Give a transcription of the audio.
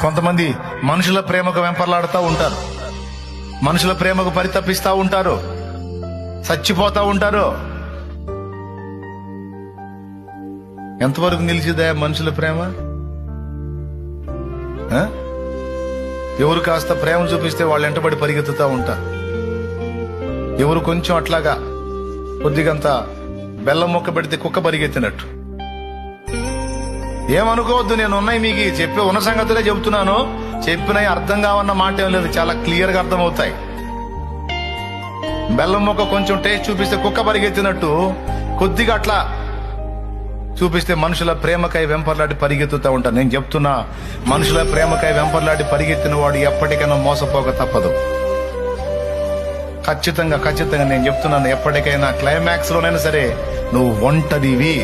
కొంతమంది మనుషుల ప్రేమకు వెంపర్లాడుతూ ఉంటారు, మనుషుల ప్రేమకు పరితపిస్తూ ఉంటారు, చచ్చిపోతా ఉంటారు. ఎంతవరకు నిలిచిదా మనుషుల ప్రేమ? ఎవరు కాస్త ప్రేమ చూపిస్తే వాళ్ళు వెంటబడి పరిగెత్తుతూ ఉంటారు. ఎవరు కొంచెం అట్లాగా కొద్దిగంత బెల్లం మొక్క పెడితే కుక్క పరిగెత్తినట్టు. ఏమనుకోవద్దు, నేను ఉన్నాయి మీకు చెప్పే ఉన్న సంగతులే చెబుతున్నాను. చెప్పినవి అర్థం కావన్న మాట ఏం లేదు, చాలా క్లియర్ గా అర్థమవుతాయి. బెల్లం మొక్క కొంచెం టేస్ట్ చూపిస్తే కుక్క పరిగెత్తినట్టు కొద్దిగా అట్లా చూపిస్తే మనుషుల ప్రేమకై వెంపర్లాడి పరిగెత్తుతూ ఉంటారు. నేను చెప్తున్నా, మనుషుల ప్రేమకై వెంపర్లాడి పరిగెత్తిన వాడు ఎప్పటికైనా మోసపోక తప్పదు. ఖచ్చితంగా నేను చెప్తున్నాను, ఎప్పటికైనా క్లైమాక్స్ లోనైనా సరే నువ్వు ఒంటరివి.